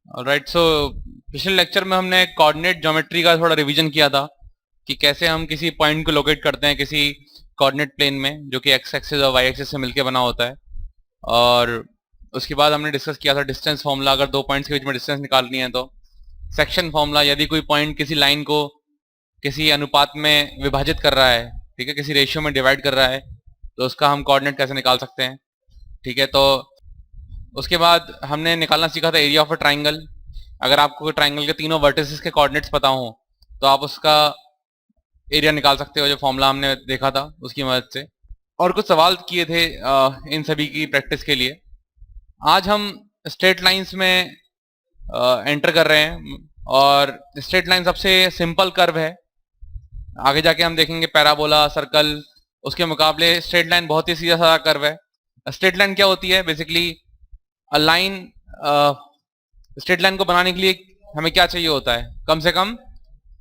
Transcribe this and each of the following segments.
Alright, सो पिछले lecture में हमने कोऑर्डिनेट ज्योमेट्री का थोड़ा रिवीजन किया था कि कैसे हम किसी पॉइंट को लोकेट करते हैं किसी कोऑर्डिनेट प्लेन में जो कि एक्स एक्सिस और वाई एक्सिस से मिलकर बना होता है। और उसके बाद हमने डिस्कस किया था डिस्टेंस फॉर्मूला, अगर दो पॉइंट्स के बीच में डिस्टेंस निकालनी है तो सेक्शन फॉर्मूला, यदि कोई पॉइंट किसी लाइन को किसी अनुपात में विभाजित कर रहा है, ठीक है, किसी रेशियो में डिवाइड कर रहा है, तो उसका हम कोऑर्डिनेट कैसे निकाल सकते हैं। ठीक है, तो उसके बाद हमने निकालना सीखा था एरिया ऑफ अ ट्राइंगल। अगर आपको ट्राइंगल के तीनों वर्टिसेस के कोऑर्डिनेट्स पता हो तो आप उसका एरिया निकाल सकते हो, जो फॉर्मूला हमने देखा था उसकी मदद से। और कुछ सवाल किए थे इन सभी की प्रैक्टिस के लिए। आज हम स्ट्रेट लाइंस में एंटर कर रहे हैं, और स्ट्रेट लाइन सबसे सिंपल कर्व है। आगे जाके हम देखेंगे पैराबोला, सर्कल, उसके मुकाबले स्ट्रेट लाइन बहुत ही सीधा साधा कर्व है। स्ट्रेट लाइन क्या होती है? Basically a line, straight line को बनाने के लिए हमें क्या चाहिए होता है? कम से कम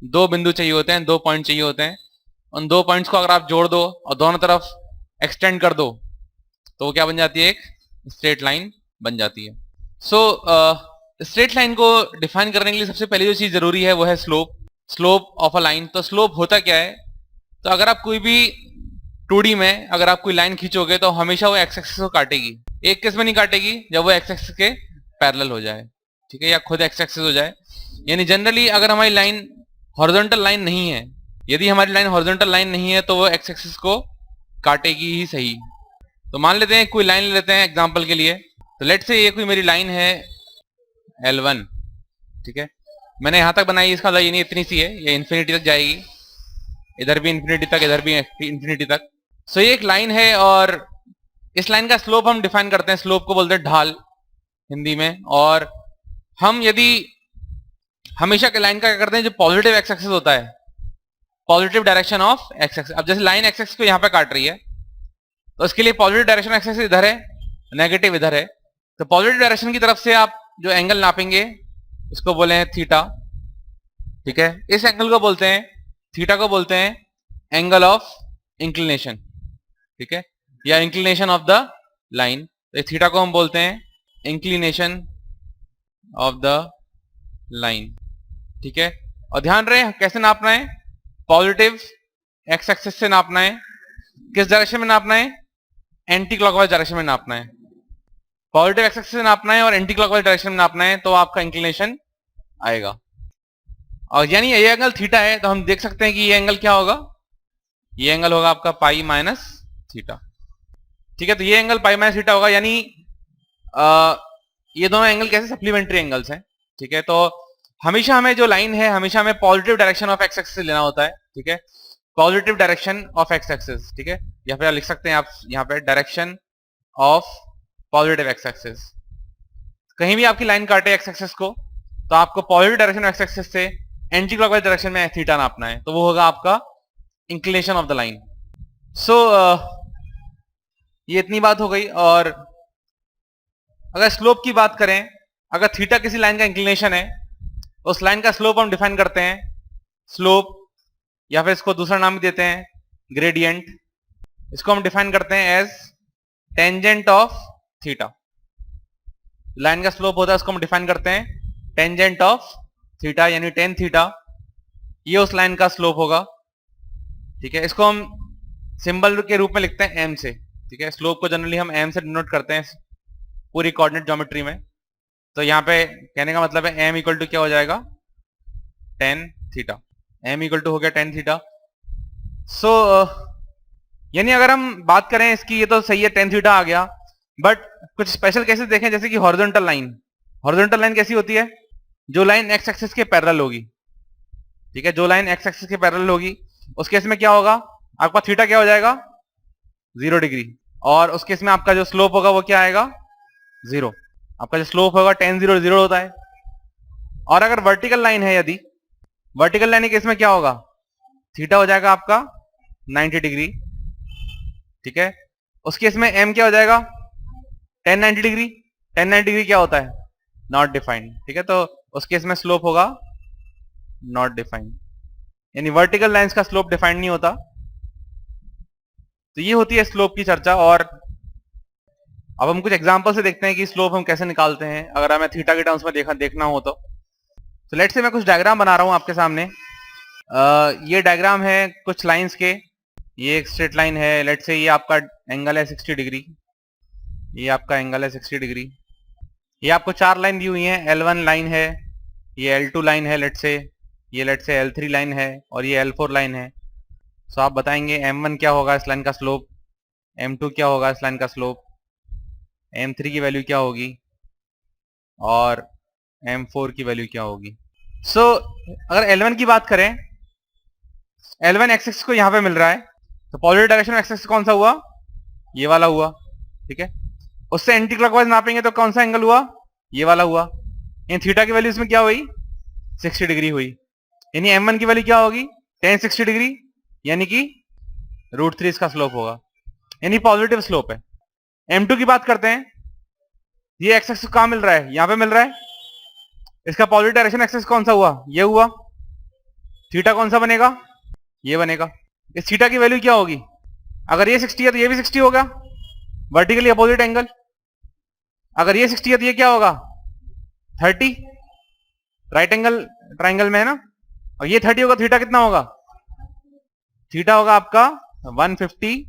दो बिंदु चाहिए होते हैं, दो पॉइंट चाहिए होते हैं। उन दो पॉइंट्स को अगर आप जोड़ दो और दोनों तरफ एक्सटेंड कर दो तो वो क्या बन जाती है? एक स्ट्रेट लाइन बन जाती है। सो स्ट्रेट लाइन को डिफाइन करने के लिए सबसे पहले जो चीज जरूरी है वो है slope. Slope of a line. तो स्लोप होता क्या है? तो अगर आप कोई भी 2D में अगर आप कोई लाइन खींचोगे तो हमेशा वो एक्स एक्सिस को काटेगी। एक केस में नहीं काटेगी, जब वो एक्स एक्सिस के पैरेलल हो जाए, ठीक है, या खुद एक्स एक्सिस हो जाए। यानी जनरली अगर हमारी लाइन हॉरिजॉन्टल लाइन नहीं है, यदि हमारी लाइन हॉरिजॉन्टल लाइन नहीं है तो वो एक्स एक्सिस को काटेगी ही सही। तो मान लेते हैं कोई लाइन ले लेते हैं एग्जांपल के लिए। तो लेट से ये कोई मेरी लाइन है L1, ठीक है, मैंने यहां तक बनाई, इसका मतलब ये नहीं इतनी सी है, ये इन्फिनिटी तक जाएगी, इधर भी इन्फिनिटी तक, इधर भी इन्फिनिटी तक। सो ये एक लाइन है और इस लाइन का स्लोप हम डिफाइन करते हैं, स्लोप को बोलते हैं ढाल हिंदी में। और हम यदि हमेशा के लाइन का क्या करते हैं, जो पॉजिटिव एक्स एक्सिस होता है, positive direction of x axis. अब जैसे लाइन एक्स एक्सिस को यहां पे काट रही है तो इसके लिए पॉजिटिव डायरेक्शन एक्स एक्सिस इधर है, नेगेटिव इधर है। तो पॉजिटिव डायरेक्शन की तरफ से आप जो एंगल नापेंगे इसको बोले हैं थीटा, ठीक है। इस एंगल को बोलते हैं, थीटा को बोलते हैं एंगल ऑफ इंक्लिनेशन, ठीक है, या इंक्लिनेशन ऑफ द लाइन। तो थीटा को हम बोलते हैं इंक्लिनेशन ऑफ द लाइन, ठीक है। और ध्यान रहे कैसे नापना है, पॉजिटिव एक्स एक्सिस से नापना है। किस डायरेक्शन में नापना है? एंटी क्लॉकवाइज डायरेक्शन में नापना है। पॉजिटिव एक्स एक्सिस से नापना है और एंटी क्लॉकवाइज डायरेक्शन में नापना है, तो आपका इंक्लिनेशन आएगा। और यानी ये एंगल थीटा है तो हम देख सकते हैं कि ये एंगल क्या होगा, ये एंगल होगा आपका पाई माइनस थीटा, ठीक है। तो ये एंगल पाई माइनस थीटा होगा, यानी ये दोनों एंगल कैसे सप्लीमेंट्री एंगल्स हैं, ठीक है। तो हमेशा हमें जो लाइन है, हमेशा हमें positive direction of x axis लेना होता है, ठीक है, positive direction of x axis, ठीक है। या फिर लिख सकते हैं आप यहाँ पे direction of positive x axis. कहीं भी आपकी लाइन काटे एक्स एक्सिस को तो आपको पॉजिटिव डायरेक्शन एक्स एक्सिस से एंटी क्लॉकवाइज डायरेक्शन में थीटा नापना है, तो वो होगा आपका इंक्लिनेशन ऑफ द लाइन। सो ये इतनी बात हो गई। और अगर स्लोप की बात करें, अगर थीटा किसी लाइन का इंक्लिनेशन है तो उस लाइन का स्लोप हम डिफाइन करते हैं स्लोप, या फिर इसको दूसरा नाम भी देते हैं ग्रेडियंट। इसको हम डिफाइन करते हैं as tangent of theta. Line का स्लोप होता है उसको हम डिफाइन करते हैं टेंजेंट ऑफ थीटा, यानी टेन थीटा, ये उस लाइन का स्लोप होगा, ठीक है। इसको हम सिंबल के रूप में लिखते हैं एम से, ठीक है। स्लोप को जनरली हम एम से डिनोट करते हैं पूरी कोऑर्डिनेट ज्योमेट्री में। तो यहाँ पे कहने का मतलब है एम इक्वल टू क्या हो जाएगा, tan theta. M equal to हो गया टेन थीटा। सो यानी अगर हम बात करें इसकी, ये तो सही है, टेन थीटा आ गया, बट कुछ स्पेशल केसेस देखें, जैसे कि हॉरिजॉन्टल लाइन। हॉरिजॉन्टल लाइन कैसी होती है? जो लाइन एक्स एक्सिस के पैरेलल होगी, ठीक है, जो लाइन एक्स एक्सिस के पैरेलल होगी, उस केस में क्या होगा, आपका थीटा क्या हो जाएगा, 0 डिग्री। और उस केस में आपका जो स्लोप होगा वो क्या आएगा, 0। आपका जो स्लोप होगा 10 0 0 होता है। और अगर वर्टिकल लाइन है, यदि वर्टिकल लाइन के केस में क्या होगा, थीटा हो जाएगा आपका 90 डिग्री, ठीक है। उस केस में एम क्या हो जाएगा, 10 90 डिग्री। 10 90 डिग्री क्या होता है, नॉट डिफाइंड, ठीक है। तो उस केस में स्लोप होगा नॉट डिफाइंड, यानी वर्टिकल लाइंस का स्लोप डिफाइंड नहीं होता। तो ये होती है स्लोप की चर्चा। और अब हम कुछ एग्जांपल से देखते हैं कि स्लोप हम कैसे निकालते हैं अगर हमें थीटा के टर्म्स में देखना हो तो लेट्स से मैं कुछ डायग्राम बना रहा हूं आपके सामने। ये डायग्राम है कुछ लाइंस के। ये एक स्ट्रेट लाइन है, लेट्स से ये आपका एंगल है 60 डिग्री, ये आपका एंगल है 60 डिग्री। ये आपको 4 लाइन दी हुई है, L1 लाइन है, ये L2 लाइन है, लेट्स से ये L3 लाइन है और ये L4 लाइन है। सो आप बताएंगे M1 क्या होगा इस लाइन का स्लोप, M2 क्या होगा इस लाइन का स्लोप, M3 की वैल्यू क्या होगी और M4 की वैल्यू क्या होगी। सो अगर L1 की बात करें, L1 एक्स एक्सिस को यहां पे मिल रहा है, तो पॉजिटिव डायरेक्शन में एक्स एक्सिस कौन सा हुआ, ये वाला हुआ, ठीक है। उससे एंटी क्लॉकवाइज नापेंगे तो कौन सा एंगल हुआ, ये वाला हुआ। इन थीटा की वैल्यू इसमें क्या हुई, 60 डिग्री हुई। यानी M1 की वैल्यू क्या होगी, tan 60 डिग्री, यानी कि √3 इसका स्लोप होगा, यानी पॉजिटिव स्लोप है। M2 की बात करते हैं, ये एक्स एक्सिस कहां मिल रहा है, यहां पे मिल रहा है, इसका पॉजिटिव डायरेक्शन एक्सिस कौन सा हुआ, ये हुआ। थीटा कौन सा बनेगा, ये बनेगा। इस थीटा की वैल्यू क्या होगी, अगर ये 60 है तो ये भी 60 होगा, वर्टिकली अपोजिट एंगल। अगर ये 60 है तो ये क्या होगा, 30, राइट एंगल ट्राइंगल में है ना। और ये 30 होगा, थीटा कितना होगा, थीटा होगा आपका 150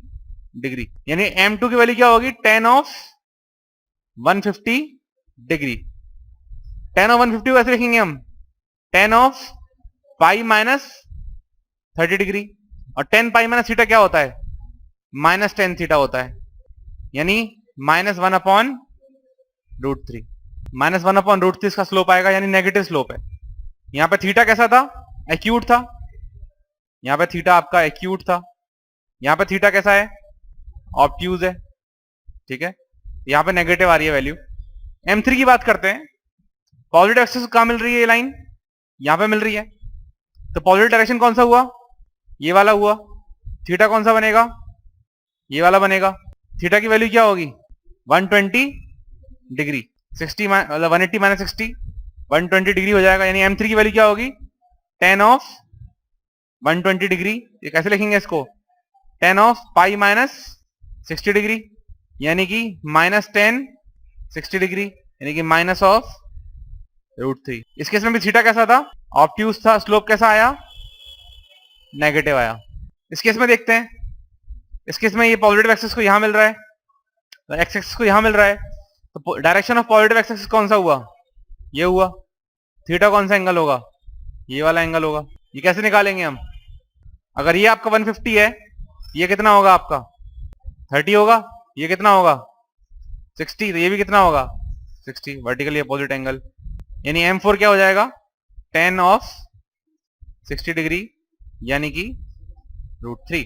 डिग्री। यानी M2 की वैल्यू क्या होगी, tan of 150 degree. tan of 150 कैसे लिखेंगे हम, tan of pi minus 30 degree, और tan पाई माइनस थीटा क्या होता है, माइनस tan थीटा होता है, यानी -1/√3। -1/√3 इसका स्लोप आएगा, यानी नेगेटिव स्लोप है। यहां पे थीटा कैसा था, एक्यूट था, यहां पे थीटा आपका एक्यूट था, यहां पे थीटा कैसा है, ऑब्ट्यूज है, ठीक है। यहां पे नेगेटिव आ रही है वैल्यू। M3 की बात करते हैं, पॉजिटिव एक्सिस कहां मिल रही है, ये लाइन यहां पे मिल रही है, तो पॉजिटिव डायरेक्शन कौन सा हुआ, ये वाला हुआ। थीटा कौन सा बनेगा, ये वाला बनेगा। थीटा की वैल्यू क्या होगी, 120 डिग्री, 60 180 माइनस 60 120 डिग्री हो जाएगा। यानी M3 की वैल्यू क्या होगी, tan ऑफ 120 डिग्री। ये कैसे लिखेंगे इसको, tan of pi minus 60 degree, यानी कि -tan 60 डिग्री, यानी कि माइनस ऑफ √3। इस केस में भी थीटा कैसा था, ऑब्ट्यूज था, स्लोप कैसा आया, नेगेटिव आया। इस केस में देखते हैं, इस केस में ये पॉजिटिव एक्सिस को यहां मिल रहा है, एक्स एक्सिस को यहां मिल रहा है, तो डायरेक्शन ऑफ पॉजिटिव एक्सिस कौन सा हुआ, ये हुआ। थीटा कौन सा एंगल होगा, ये वाला एंगल होगा। ये कैसे निकालेंगे हम, अगर ये आपका 150 है, ये कितना होगा आपका 30 होगा, ये कितना होगा 60, तो ये भी कितना होगा 60, वर्टिकली अपोजिट एंगल। यानी M4 क्या हो जाएगा, tan ऑफ 60 डिग्री, यानी कि √3।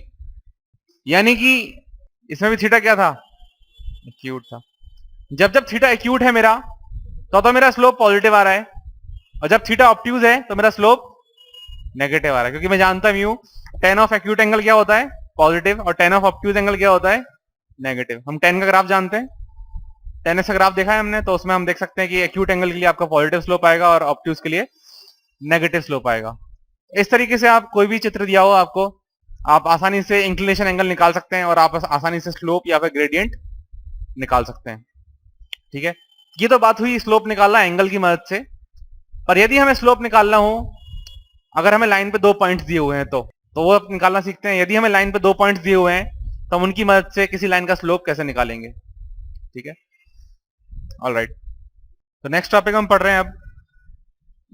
यानी कि इसमें भी थीटा क्या था, एक्यूट था। जब जब थीटा एक्यूट है मेरा, तो मेरा स्लोप पॉजिटिव आ रहा है, और जब थीटा ऑब्ट्यूज है तो मेरा स्लोप नेगेटिव आ रहा है, क्योंकि मैं जानता भी हूं tan ऑफ एक्यूट एंगल क्या होता है, पॉजिटिव, और tan ऑफ ऑब्ट्यूज एंगल क्या होता है, नेगेटिव। हम tan का ग्राफ जानते हैं, tan का ग्राफ देखा है हमने, तो उसमें हम देख सकते हैं कि एक्यूट एंगल के लिए आपका पॉजिटिव स्लोप आएगा और ऑब्ट्यूज के लिए नेगेटिव स्लोप आएगा। इस तरीके से आप कोई भी चित्र दिया हो आपको, आप आसानी से इंक्लिनेशन एंगल निकाल सकते हैं और आप आसानी से स्लोप या फिर ग्रेडियंट निकाल सकते हैं, ठीक है। ये तो बात हुई स्लोप निकालना एंगल की मदद से। पर यदि हमें स्लोप निकालना हो, अगर हमें लाइन पे 2 पॉइंट्स दिए हुए हैं तो वो निकालना सीखते हैं। यदि हमें लाइन पे 2 पॉइंट्स दिए हुए हैं तो हम उनकी मदद से किसी लाइन का स्लोप कैसे निकालेंगे, ठीक है। ऑलराइट, तो नेक्स्ट टॉपिक हम पढ़ रहे हैं अब,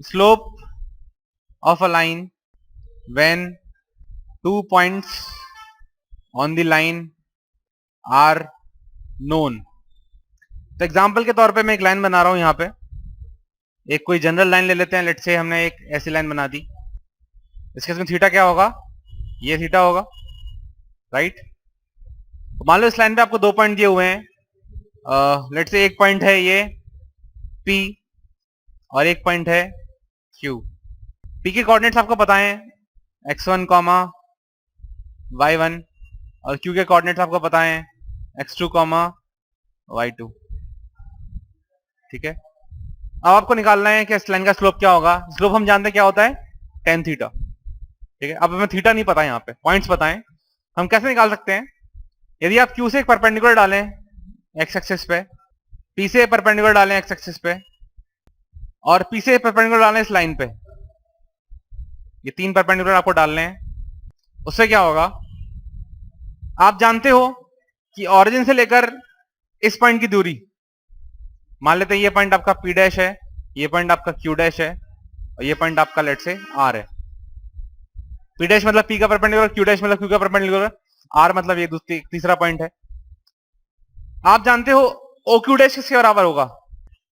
slope of a line when 2 points on the line are known. तो एग्जाम्पल के तौर पे मैं एक लाइन बना रहा हूं, यहां पे एक कोई जनरल लाइन ले लेते हैं। लेट्स से हमने एक ऐसी लाइन बना दी, इसके इसमें थीटा क्या होगा, ये थीटा होगा, राइट। तो मान लो इस लाइन पे आपको 2 पॉइंट दिए हुए हैं, लेट्स से एक पॉइंट है ये P और एक पॉइंट है Q। P के कोऑर्डिनेट्स आपको पता है x1, y1, और Q के कोऑर्डिनेट्स आपको पता है x2, y2, ठीक है। अब आपको निकालना है कि इस लाइन का स्लोप क्या होगा। स्लोप हम जानते हैं क्या होता है, tan थीटा, ठीक है। अब हमें थीटा नहीं पता, यहाँ पे पॉइंट्स पता है, हम कैसे निकाल सकते हैं। यदि आप Q से एक परपेंडिकुलर डालें, एक्स एक्सिस पे, पी से परपेंडिकुलर डालें एक्स एक्सिस पे, और पी से परपेंडिकुलर डालें इस लाइन पे। ये 3 परपेंडिकुलर आपको डालने हैं। उससे क्या होगा, आप जानते हो कि ऑरिजिन से लेकर इस पॉइंट की दूरी, मान लेते हैं ये पॉइंट आपका पी डैश है, ये पॉइंट आपका क्यू डैश है, और ये पॉइंट आपका लेट से आर है। पी डैश मतलब पी का परपेंडिकुलर, क्यू डैश मतलब क्यू का परपेंडिकुलर, आर मतलब ये तीसरा पॉइंट है। आप जानते हो ओ क्यू डैश किसके बराबर होगा,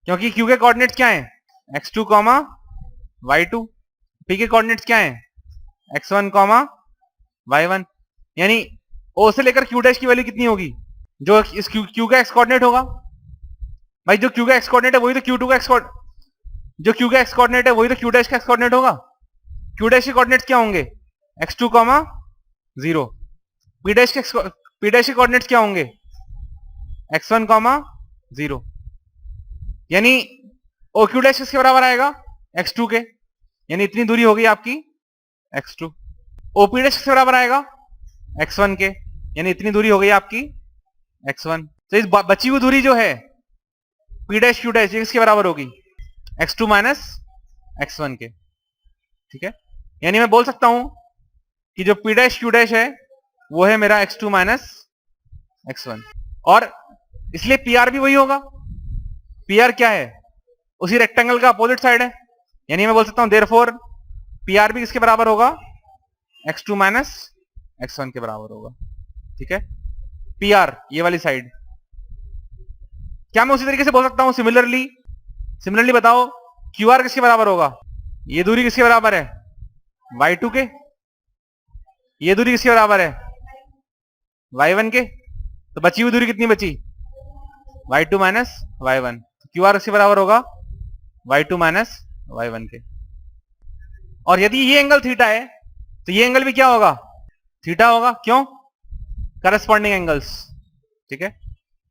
क्योंकि क्यू के कोऑर्डिनेट्स क्या हैं, x2 कॉमा y2, पी के कोऑर्डिनेट्स क्या हैं, x1 कॉमा y1, यानी ओ से लेकर क्यू डैश की वैल्यू कितनी होगी, जो इस क्यू का एक्स कोऑर्डिनेट होगा। भाई जो क्यू का एक्स कोऑर्डिनेट है वही तो क्यू2 का एक्स जो क्यू का एक्स कोऑर्डिनेट है वही तो क्यू डैश का एक्स कोऑर्डिनेट होगा। क्यू डैश के कोऑर्डिनेट्स क्या होंगे, x2 कॉमा 0, पी डैश के कोऑर्डिनेट्स क्या होंगे, x1 कॉमा 0, यानी ओ क्यू डैश किसके बराबर आएगा, x2 के, यानी इतनी दूरी होगी आपकी x2। ओ पी डैश किसके बराबर आएगा, x1 के, यानी इतनी दूरी हो गई आपकी x1। तो इस बची हुई दूरी जो है p डैश q डैश किसके बराबर होगी, x2 माइनस x1 के। ठीक है, यानी मैं बोल सकता हूं कि जो p डैश q डैश है वो है मेरा x2 माइनस x1, और इसलिए pr भी वही होगा। pr क्या है, उसी रेक्टेंगल का अपोजिट साइड है, यानी मैं बोल सकता हूं देयरफॉर pr भी किसके बराबर होगा, x2 माइनस x1 के बराबर होगा। ठीक है, pr ये वाली साइड। क्या मैं उसी तरीके से बोल सकता हूं सिमिलरली बताओ qr किसके बराबर होगा, ये दूरी किसके बराबर है, y2 के, ये दूरी किसके बराबर है, y1 के, तो बची हुई दूरी कितनी बची, y2 माइनस y1, qr किसके बराबर होगा, y2 माइनस y1 के। और यदि ये एंगल थीटा है तो ये एंगल भी क्या होगा, थीटा होगा, क्यों, करस्पॉन्डिंग एंगल्स। ठीक है,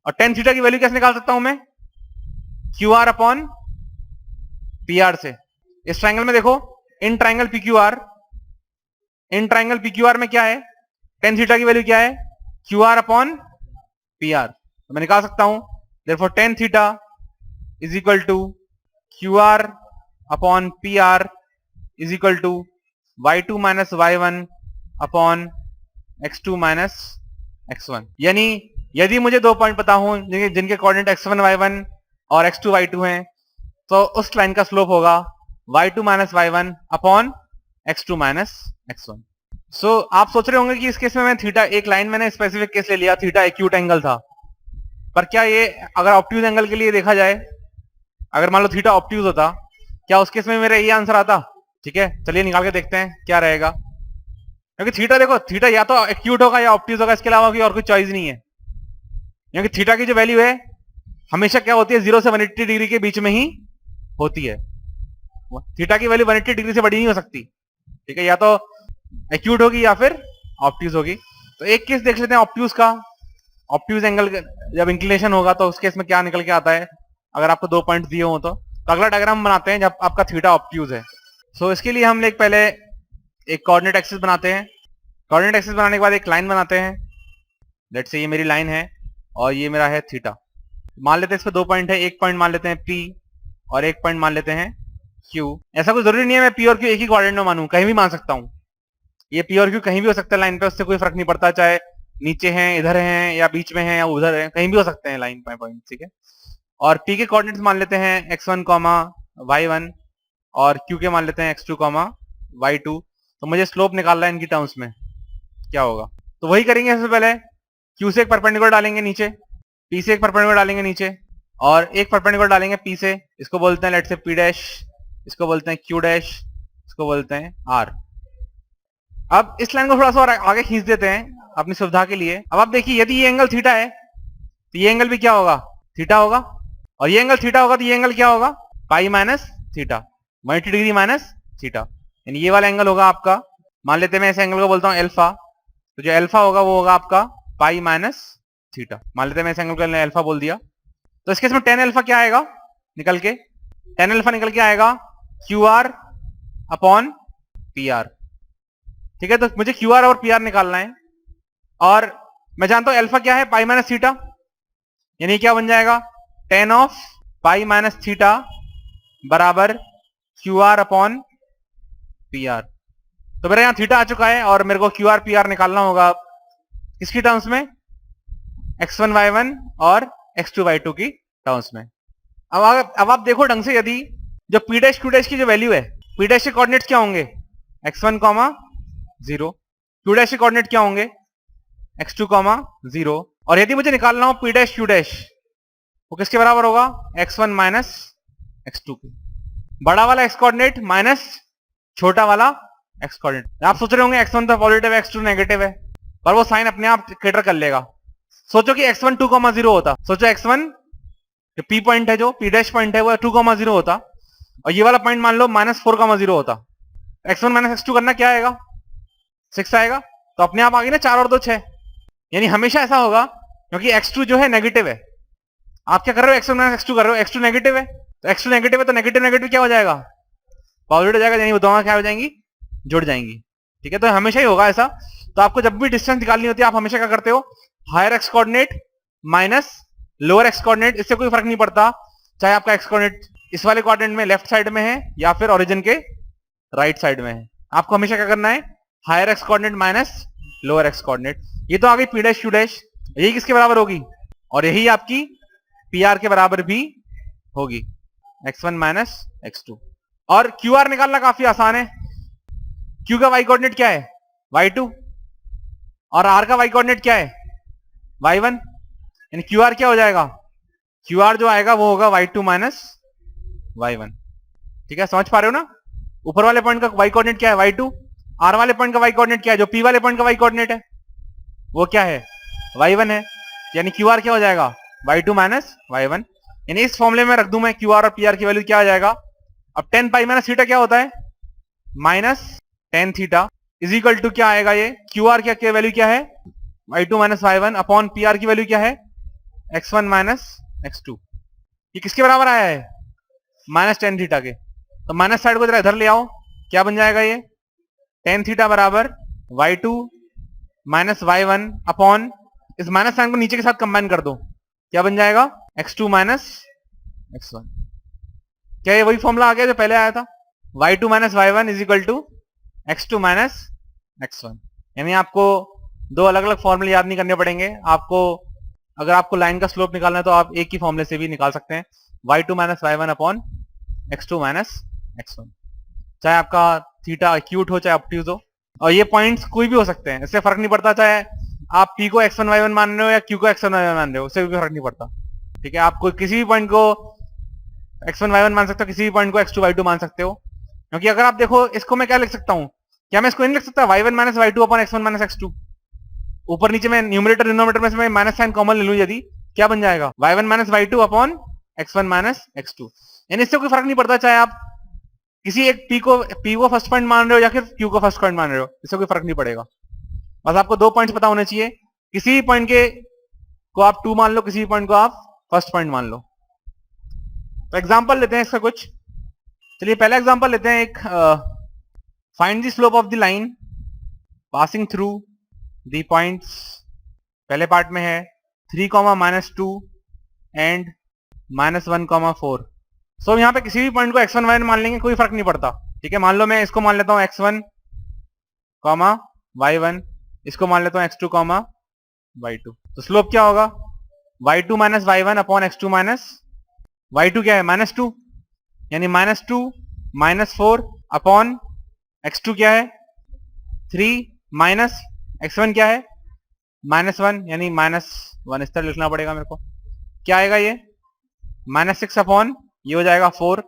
और टेन थीटा की वैल्यू कैसे निकाल सकता हूं मैं, Q R upon P R से। इस ट्राइंगल में देखो, in triangle P Q R में क्या है, टेन थीटा की वैल्यू क्या है, Q R upon P R. तो मैं निकाल सकता हूं therefore tan theta is equal to Q R upon P R is equal to y2 minus y1 upon x2 minus x1। यानी यदि मुझे 2 पॉइंट पता हो जिनके कोऑर्डिनेट x1 y1 और x2 y2 हैं, तो उस लाइन का स्लोप होगा y2 minus y1 upon x2 minus x1। सो आप सोच रहे होंगे कि इस केस में मैं थीटा, एक लाइन मैंने स्पेसिफिक केस ले लिया, थीटा एक्यूट एंगल था, पर क्या ये अगर ऑब्ट्यूज एंगल के लिए देखा जाए, अगर मान लो थीटा ऑब्ट्यूज होता, क्या उस केस में मेरा ये आंसर आता। ठीक है, चलिए निकाल के देखते हैं क्या रहेगा, क्योंकि थीटा देखो, थीटा या तो एक्यूट होगा या ऑब्ट्यूज होगा, इसके अलावा कोई और कोई चॉइस नहीं है। क्योंकि थीटा की जो वैल्यू है हमेशा क्या होती है, 0 से 180 डिग्री के बीच में ही होती है। थीटा की वैल्यू 180 डिग्री से बड़ी नहीं हो सकती। ठीक है, या तो एक्यूट होगी या फिर ऑब्ट्यूज होगी। तो एक केस देख लेते हैं ऑब्ट्यूज का। ऑब्ट्यूज एंगल जब इंक्लिनेशन होगा तो उस केस में क्या निकल के आता है, अगर आपको 2 पॉइंट दिए हो तो अगला डायग्राम बनाते हैं जब आपका थीटा ऑब्ट्यूज है। सो इसके लिए हम पहले एक कोऑर्डिनेट एक्सिस बनाते हैं। कोऑर्डिनेट एक्सिस बनाने के बाद एक लाइन बनाते हैं। लेट्स से ये मेरी लाइन है और ये मेरा है थीटा। मान लेते हैं इस पे 2 पॉइंट है, एक पॉइंट मान लेते हैं P और एक पॉइंट मान लेते हैं Q। ऐसा कोई जरूरी नहीं है मैं P और Q एक ही कोऑर्डिनेट में मानूं, कहीं भी मान सकता हूं। ये P और Q कहीं भी हो सकता है लाइन पे, उससे कोई फर्क नहीं पड़ता, चाहे नीचे हैं, इधर हैं, या बीच में हैं, या उधर है, कहीं भी हो सकते हैं लाइन पे पॉइंट। ठीक है, और P के कोऑर्डिनेट्स मान लेते हैं x1 y1 और Q के मान लेते हैं x2 y2। तो मुझे स्लोप निकालना है इनकी टर्म्स में, क्या होगा। तो वही करेंगे, सबसे पहले Q से एक परपेंडिकुलर डालेंगे नीचे, P से एक परपेंडिकुलर डालेंगे नीचे, और एक परपेंडिकुलर डालेंगे P से, इसको बोलते हैं लेट से P डैश, इसको बोलते हैं Q डैश, इसको बोलते हैं R। अब इस लाइन को थोड़ा सा और आगे खींच देते हैं अपनी सुविधा के लिए। अब आप देखिए, यदि ये एंगल थीटा है तो ये एंगल भी क्या होगा, थीटा होगा, और ये एंगल थीटा होगा तो ये एंगल क्या होगा, पाई minus theta, 180 degree minus theta, यानी ये वाला एंगल होगा आपका। मान लेते हैं मैं इस एंगल को बोलता हूं अल्फा, तो जो अल्फा होगा वो होगा आपका पाई माइनस थीटा। मान लेते हैं मैं इस एंगल को अल्फा बोल दिया, तो इसके इसमें टेन अल्फा क्या आएगा निकल के, टेन अल्फा निकल के आएगा Q R upon P are. ठीक है, तो मुझे क्यू आर और पी आर निकालना है, और मैं जानता हूं अल्फा क्या है, पाई माइनस थीटा। यानी क्या बन जाएगा, tan of pi minus theta बराबर Q R upon P R. तो मेरा यहां थीटा आ चुका है और मेरे को क्यू आर पी आर निकालना होगा किसकी टर्म्स में, x1 y1 और x2 y2 की टर्म्स में। अब आप देखो ढंग से, यदि जो p डैश q डैश की जो वैल्यू है, p डैश के कोऑर्डिनेट्स क्या होंगे, x1 0, q डैश के कोऑर्डिनेट क्या होंगे, x2 0, और यदि मुझे निकालना हो p डैश q डैश, वो किसके बराबर होगा, x1 माइनस x2 के। बड़ा वाला x कोऑर्डिनेट माइनस छोटा वाला x कोऑर्डिनेट। आप सोच रहे होंगे x1 तो पॉजिटिव है, x2 नेगेटिव है, पर वो साइन अपने आप कैटर कर लेगा। सोचो कि x1 2,0 होता, सोचो x1 जो p पॉइंट है, जो p डैश पॉइंट है वो 2,0 होता, और ये वाला पॉइंट मान लो -4,0 होता, x1 माइनस x2 करना क्या आएगा, 6 आएगा। तो अपने आप आ गई ना 4 और 2 6। यानी हमेशा ऐसा होगा, क्योंकि x2 जो है नेगेटिव है, आप क्या कर रहे हो, x1 माइनस x2 कर रहे हो, x2 नेगेटिव है, तो x2 नेगेटिव है तो नेगेटिव नेगेटिव क्या हो जाएगा, पॉजिटिव हो जाएगा, यानी वो दोनों क्या हो जाएंगी, जुड़ जाएंगी। ठीक है, तो हमेशा ही होगा ऐसा। तो आपको जब भी डिस्टेंस निकालनी होती है, आप हमेशा क्या करते हो, higher X coordinate minus lower X coordinate, इससे कोई फर्क नहीं पड़ता चाहे आपका एक्स कोऑर्डिनेट इस वाले कोऑर्डिनेट में लेफ्ट साइड में है या फिर ओरिजिन के राइट साइड में है, आपको हमेशा क्या करना है, higher X coordinate minus lower X coordinate. ये तो आ गई p डैश q डैश, यही किसके बराबर होगी, और यही आपकी pr के बराबर भी होगी, x1 माइनस x2। और qr निकालना काफी आसान है, q का y कोऑर्डिनेट क्या है, y2, और r का y कोऑर्डिनेट क्या है, y1, यानी qr क्या हो जाएगा, qr जो आएगा वो होगा y2 माइनस y1। ठीक है, समझ पा रहे हो ना, ऊपर वाले पॉइंट का y कोऑर्डिनेट क्या है, y2, r वाले पॉइंट का y कोऑर्डिनेट क्या है, जो p वाले पॉइंट का y कोऑर्डिनेट है वो क्या है, y1 है, यानी qr क्या हो जाएगा, y2 माइनस y1। यानी इस फॉर्मूले में रख दूं मैं qr और pr की वैल्यू क्या आ जाएगा। अब tan पाई माइनस थीटा क्या होता है, minus tan theta is equal to क्या आएगा, ये qr क्या वैल्यू क्या है, y2 minus y1 upon pr की वैल्यू क्या है, x1 माइनस x2। ये किसके बराबर आया है, माइनस tan थीटा के। तो माइनस साइड को जरा इधर ले आओ, क्या बन जाएगा ये, tan थीटा बराबर y2 माइनस y1 अपॉन, इस माइनस साइन को नीचे के साथ कंबाइन कर दो, क्या बन जाएगा, x2 माइनस x1। क्या ये वही फॉर्मूला आ गया जो पहले आया था, y2 minus y1 is equal to x2 minus x1। यानी आपको दो अलग अलग फॉर्मूले याद नहीं करने पड़ेंगे आपको। अगर आपको लाइन का स्लोप निकालना है तो आप एक ही फॉर्मूले से भी निकाल सकते हैं, y2 minus y1 upon x2 minus x1, चाहे आपका थीटा एक्यूट हो चाहे ऑब्ट्यूज हो। और ये पॉइंट्स कोई भी हो सकते हैं, इससे फर्क नहीं पड़ता, चाहे आप p को x1 y1 मान रहे हो या q को x1 y1 मान रहे हो, उससे कोई फर्क नहीं पड़ता। ठीक है, आप कोई किसी भी पॉइंट को x1 y1 मान सकते हो, किसी भी पॉइंट को x2 y2 मान सकते हो। क्योंकि अगर आप देखो, इसको मैं क्या लिख सकता हूं, क्या मैं इसको नहीं लिख सकता y1 minus y2 upon x1 minus x2, ऊपर नीचे में न्यूमरेटर डिनोमिनेटर में से मैं माइनस साइन कॉमन ले लूं, यदि क्या बन जाएगा, y1 minus y2 upon x1 minus x2। यानी इससे कोई फर्क नहीं पड़ता चाहे आप किसी एक p को फर्स्ट पॉइंट मान रहे हो या फिर q को फर्स्ट पॉइंट मान रहे हो, इससे कोई फर्क नहीं पड़ेगा। बस आपको दो पॉइंट्स पता होने चाहिए, किसी भी पॉइंट के को आप 2 मान लो, किसी भी पॉइंट को आप फर्स्ट पॉइंट मान लो। तो एग्जांपल लेते हैं इसका कुछ। चलिए पहला एग्जांपल लेते हैं, एक find the slope of the line passing through the points, पहले पार्ट में है 3, -2 एंड -1, 4। सो यहाँ पे किसी भी पॉइंट को x1 y1 मान लेंगे, कोई फर्क नहीं पड़ता। ठीक है, मान लो मैं इसको मान लेता हूँ x1, y1, इसको मान लेता हूँ x2, y2। तो स्लोप क्या होगा, y2 minus y1 upon x2 minus y2 क्या है, -2, यानी -2 -4 अपॉन x2 क्या है 3 माइनस x1 क्या है -1, यानी -1, इस तरह लिखना पड़ेगा मेरे को। क्या आएगा ये, -6 अपॉन ये हो जाएगा 4,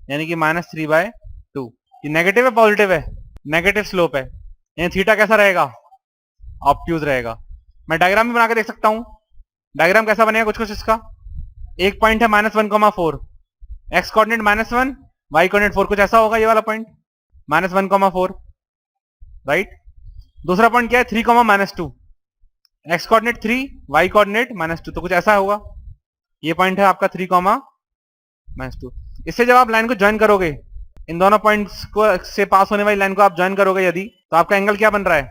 यानी कि -3/2। ये नेगेटिव है पॉजिटिव है, नेगेटिव स्लोप है, यानी थीटा कैसा रहेगा, ऑब्ट्यूज रहेगा। मैं डायग्राम भी बना के देख सकता हूं, डायग्राम कैसा बनेगा कुछ कुछ इसका। एक पॉइंट है -1, 4, एक्स कोऑर्डिनेट -1, वाई कोऑर्डिनेट 4, कुछ ऐसा होगा ये वाला पॉइंट, -1, 4, राइट। दूसरा पॉइंट क्या है 3, -2, एक्स कोऑर्डिनेट 3, वाई कोऑर्डिनेट -2, तो कुछ ऐसा होगा। ये पॉइंट है आपका 3, -2। इससे जब आप लाइन को ज्वाइन करोगे, इन दोनों पॉइंट्स को से पास होने वाली लाइन को आप ज्वाइन करोगे यदि, तो आपका एंगल क्या बन रहा है,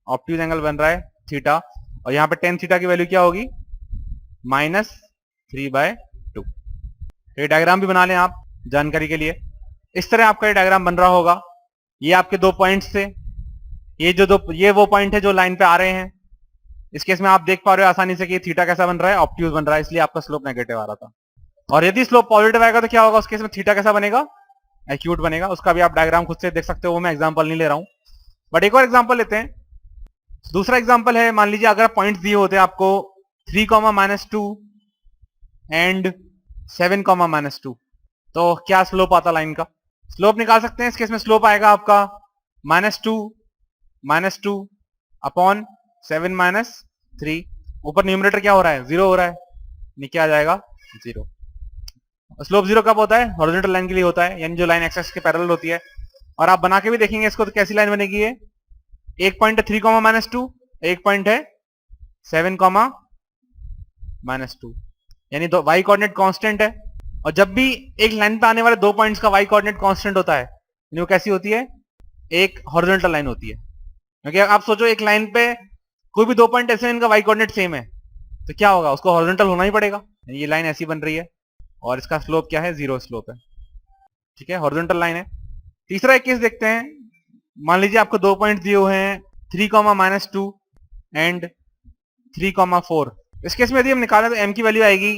ऑब्ट्यूज एंगल बन रहा है थीटा। और यहाँ पे tan थीटा की वैल्यू क्या होगी, -3/2। ये डायग्राम भी बना लें आप जानकारी के लिए। इस तरह आपका ये डायग्राम बन रहा होगा। ये आपके 2 पॉइंट्स थे, ये वो पॉइंट है जो लाइन पे आ रहे हैं। इस केस में आप देख पा रहे हो आसानी से कि थीटा कैसा बन रहा है, ऑब्ट्यूज बन रहा है, इसलिए आपका स्लोप नेगेटिव आ रहा था। और यदि स्लोप पॉजिटिव आएगा तो क्या होगा, उस केस में थीटा कैसा बनेगा, एक्यूट बनेगा। उसका भी आप डायग्राम खुद से देख सकते हो, वो मैं एग्जांपल नहीं ले रहा हूं। बट एक और एग्जांपल लेते हैं। दूसरा एग्जांपल है, मान लीजिए अगर पॉइंट्स दिए होते हैं आपको 3, -2 एंड 7, -2, तो क्या स्लोप आता लाइन का, स्लोप निकाल सकते हैं। इस केस में स्लोप आएगा आपका -2 अपॉन 7 - 3। ऊपर न्यूमरेटर क्या हो रहा है, 0 हो रहा है, नीचे आ जाएगा 0। स्लोप 0 कब होता है, हॉरिजॉन्टल लाइन के लिए होता है, यानी जो लाइन एक्स एक्सिस के पैरेलल होती है। और आप बना के भी देखेंगे इसको तो कैसी लाइन बनेगी ये, एक पॉइंट है 3, -2, एक पॉइंट है 7, -2, यानी दो वाई कोऑर्डिनेट कांस्टेंट है। और जब भी एक लाइन पे आने वाले 2 पॉइंट्स का वाई कोऑर्डिनेट कांस्टेंट होता है, यानी वो कैसी होती है, एक हॉरिजॉन्टल लाइन होती है। क्योंकि आप सोचो एक लाइन पे कोई भी 2 पॉइंट ऐसे हैं इनका वाई कोऑर्डिनेट सेम है, तो क्या होगा, उसको हॉरिजॉन्टल होना ही पड़ेगा। ये लाइन ऐसी बन रही है और इसका स्लोप क्या है, 0 स्लोप है। ठीक है, हॉरिजॉन्टल लाइन है। तीसरा एक केस देखते हैं। मान लीजिए आपको 2 पॉइंट दिए हुए हैं 3, -2 एंड 3, 4। इस केस में यदि हम निकालें तो m की वैल्यू आएगी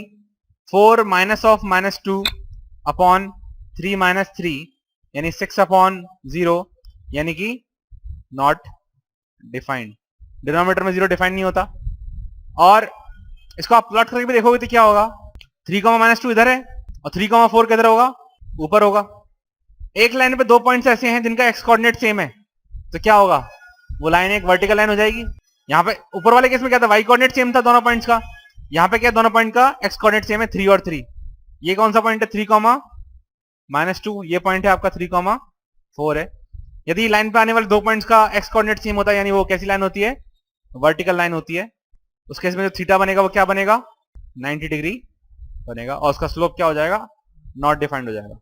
4 -2 अपॉन 3 - 3, यानी 6/0, यानी कि नॉट डिफाइंड। डिनोमिनेटर में 0 डिफाइंड नहीं होता। और इसको आप प्लॉट करके भी देखोगे तो क्या होगा, 3, -2 इधर है और 3, 4 किधर होगा, ऊपर होगा। एक लाइन पे 2 पॉइंट्स ऐसे हैं जिनका एक्स कोऑर्डिनेट सेम है, तो क्या होगा, वो लाइन एक वर्टिकल लाइन हो जाएगी। यहाँ पे ऊपर वाले केस में क्या था, वाई कोऑर्डिनेट सेम था दोनों पॉइंट्स का। यहाँ पे क्या, दोनों पॉइंट का एक्स कोऑर्डिनेट सेम है, 3 और 3। ये कौन सा पॉइंट है, 3, -2। ये पॉइंट है आपका 3, 4 है। यदि लाइन पे आने वाले 2 पॉइंट्स का एक्स कोऑर्डिनेट सेम होता है, यानी वो कैसी लाइन होती है, वर्टिकल लाइन होती है। उस केस में जो थीटा बनेगा वो क्या बनेगा, 90 डिग्री बनेगा और उसका स्लोप क्या हो जाएगा, नॉट डिफाइंड हो जाएगा।